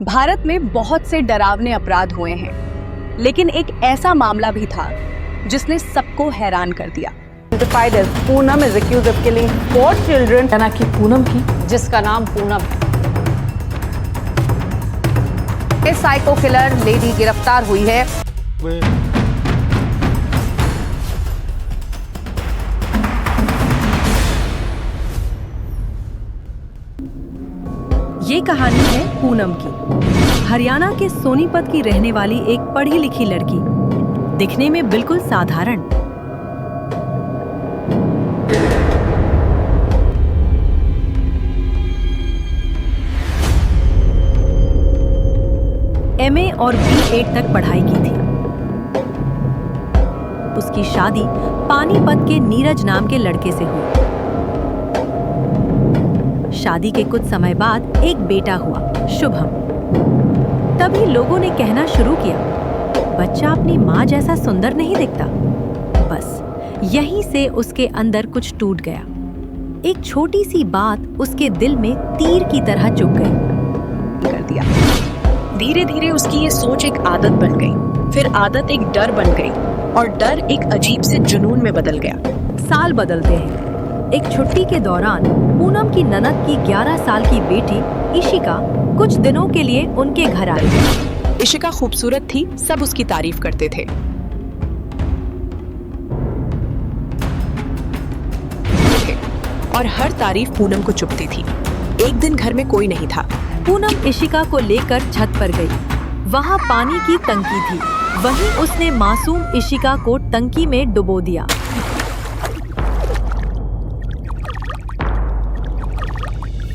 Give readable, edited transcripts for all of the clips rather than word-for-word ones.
भारत में बहुत से डरावने अपराध हुए हैं, लेकिन एक ऐसा मामला भी था जिसने सबको हैरान कर दिया। Identified as Poonam is accused of killing 4 children. की पूनम की जिसका नाम पूनम है। साइको किलर लेडी गिरफ्तार हुई है। ये कहानी है पूनम की। हरियाणा के सोनीपत की रहने वाली एक पढ़ी लिखी लड़की, दिखने में बिल्कुल साधारण। एमए और B.Ed तक पढ़ाई की थी। उसकी शादी पानीपत के नीरज नाम के लड़के से हुई। शादी के कुछ समय बाद एक बेटा हुआ, शुभम। तभी लोगों ने कहना शुरू किया, बच्चा अपनी माँ जैसा सुंदर नहीं दिखता। बस यहीं से उसके अंदर कुछ टूट गया। एक छोटी सी बात उसके दिल में तीर की तरह चुभ गई। कर दिया। धीरे धीरे उसकी ये सोच एक आदत बन गई, फिर आदत एक डर बन गई और डर एक अजीब से जुनून में बदल गया। साल बदलते हैं। एक छुट्टी के दौरान पूनम की ननद की 11 साल की बेटी इशिका कुछ दिनों के लिए उनके घर आई। इशिका खूबसूरत थी, सब उसकी तारीफ करते थे। और हर तारीफ पूनम को चुभती थी। एक दिन घर में कोई नहीं था। पूनम इशिका को लेकर छत पर गई। वहाँ पानी की टंकी थी। वहीं उसने मासूम इशिका को टंकी में डुबो दिया।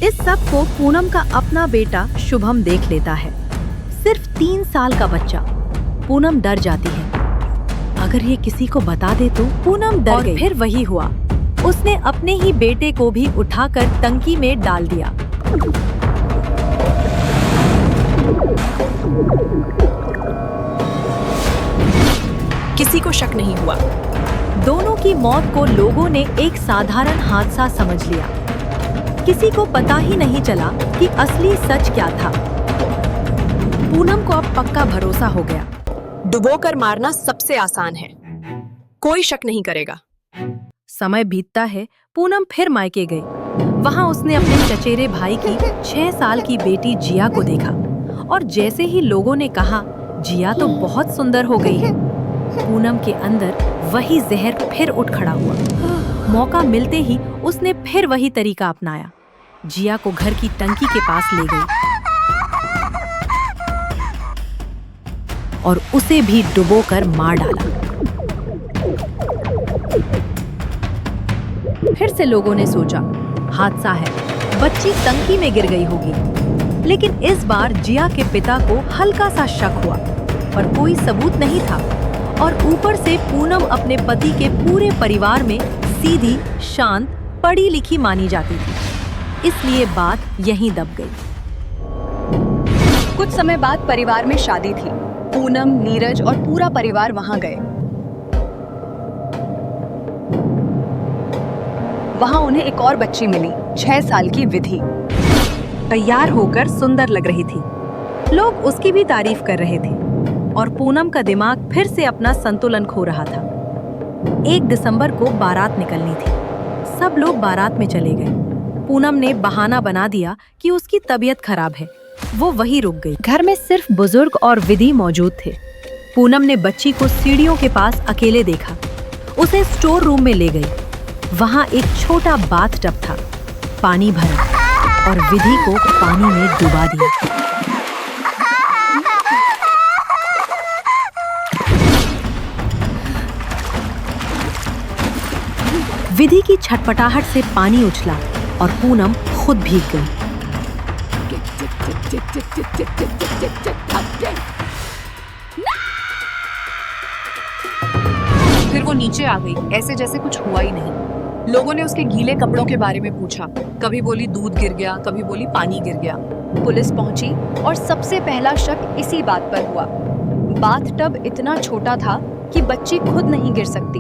इस सब को पूनम का अपना बेटा शुभम देख लेता है। सिर्फ 3 साल का बच्चा। पूनम डर जाती है। अगर ये किसी को बता दे तो पूनम डर गई। फिर वही हुआ। उसने अपने ही बेटे को भी उठाकर टंकी में डाल दिया। किसी को शक नहीं हुआ। दोनों की मौत को लोगों ने एक साधारण हादसा समझ लिया। किसी को पता ही नहीं चला कि असली सच क्या था। पूनम को अब पक्का भरोसा हो गया। डुबोकर मारना सबसे आसान है, कोई शक नहीं करेगा। समय बीतता है। पूनम फिर मायके गई। वहां उसने अपने चचेरे भाई की 6 साल की बेटी जिया को देखा और जैसे ही लोगों ने कहा जिया तो बहुत सुंदर हो गई है, पूनम के अंदर वही जहर फिर उठ खड़ा हुआ। मौका मिलते ही उसने फिर वही तरीका अपनाया। जिया को घर की टंकी के पास ले गई और उसे भी डुबोकर मार डाला। फिर से लोगों ने सोचा हादसा है, बच्ची टंकी में गिर गई होगी। लेकिन इस बार जिया के पिता को हल्का सा शक हुआ, पर कोई सबूत नहीं था। और ऊपर से पूनम अपने पति के पूरे परिवार में सीधी, शांत, पढ़ी लिखी मानी जाती थी, इसलिए बात यहीं दब गई। कुछ समय बाद परिवार में शादी थी। पूनम, नीरज और पूरा परिवार वहां गए। वहां उन्हें एक और बच्ची मिली, 6 साल की विधि। तैयार होकर सुंदर लग रही थी। लोग उसकी भी तारीफ कर रहे थे और पूनम का दिमाग फिर से अपना संतुलन खो रहा था। 1 दिसंबर को बारात निकलनी थी। सब लोग बारात में चले गए। पूनम ने बहाना बना दिया कि उसकी तबीयत खराब है, वो वहीं रुक गई। घर में सिर्फ बुजुर्ग और विधि मौजूद थे। पूनम ने बच्ची को सीढ़ियों के पास अकेले देखा। उसे स्टोर रूम में ले गई। वहाँ एक छोटा बाथटब था। पानी भरा और विधि को पानी में डुबा दिया। विधि की छटपटाहट से पानी उछला और पूनम खुद भीग गई। फिर वो नीचे आ गई, ऐसे जैसे कुछ हुआ ही नहीं। लोगों ने उसके गीले कपड़ों के बारे में पूछा। कभी बोली दूध गिर गया, कभी बोली पानी गिर गया। पुलिस पहुंची और सबसे पहला शक इसी बात पर हुआ। बाथटब इतना छोटा था कि बच्ची खुद नहीं गिर सकती।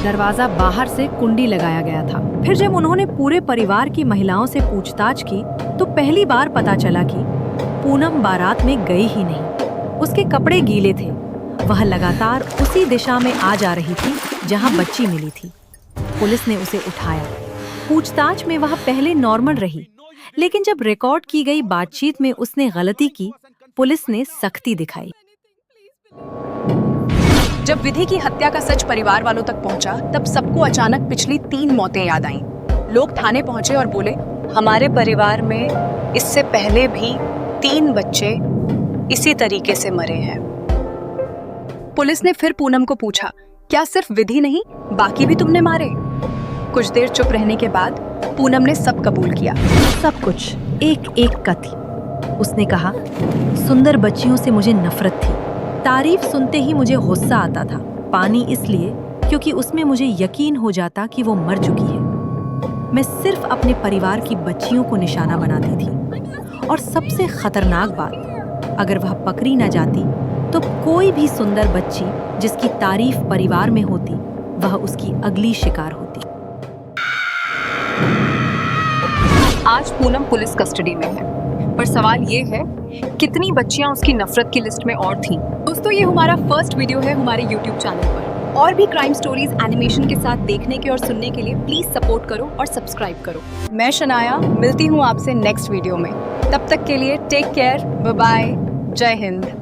दरवाजा बाहर से कुंडी लगाया गया था। फिर जब उन्होंने पूरे परिवार की महिलाओं से पूछताछ की तो पहली बार पता चला कि पूनम बारात में गई ही नहीं। उसके कपड़े गीले थे। वह लगातार उसी दिशा में आ जा रही थी जहां बच्ची मिली थी। पुलिस ने उसे उठाया। पूछताछ में वह पहले नॉर्मल रही, लेकिन जब रिकॉर्ड की गई बातचीत में उसने गलती की, पुलिस ने सख्ती दिखाई। जब विधि की हत्या का सच परिवार वालों तक पहुंचा, तब सबको अचानक पिछली 3 मौतें याद आईं। लोग थाने पहुंचे और बोले, हमारे परिवार में इससे पहले भी 3 बच्चे इसी तरीके से मरे हैं। पुलिस ने फिर पूनम को पूछा, क्या सिर्फ विधि नहीं, बाकी भी तुमने मारे? कुछ देर चुप रहने के बाद पूनम ने सब कबूल किया। सब कुछ एक एक का थी। उसने कहा, सुंदर बच्चियों से मुझे नफरत थी। तारीफ सुनते ही मुझे गुस्सा आता था। पानी इसलिए क्योंकि उसमें मुझे यकीन हो जाता कि वो मर चुकी है। मैं सिर्फ अपने परिवार की बच्चियों को निशाना बनाती थी। और सबसे खतरनाक बात, अगर वह पकड़ी न जाती तो कोई भी सुंदर बच्ची जिसकी तारीफ परिवार में होती, वह उसकी अगली शिकार होती। आज पूनम पुलिस कस्टडी में है, पर सवाल ये है, कितनी बच्चियां उसकी नफरत की लिस्ट में और थीं? दोस्तों, ये हमारा फर्स्ट वीडियो है हमारे YouTube चैनल पर। और भी क्राइम स्टोरीज एनिमेशन के साथ देखने के और सुनने के लिए प्लीज सपोर्ट करो और सब्सक्राइब करो। मैं शनाया, मिलती हूँ आपसे नेक्स्ट वीडियो में। तब तक के लिए टेक केयर, बाय बाय, जय हिंद।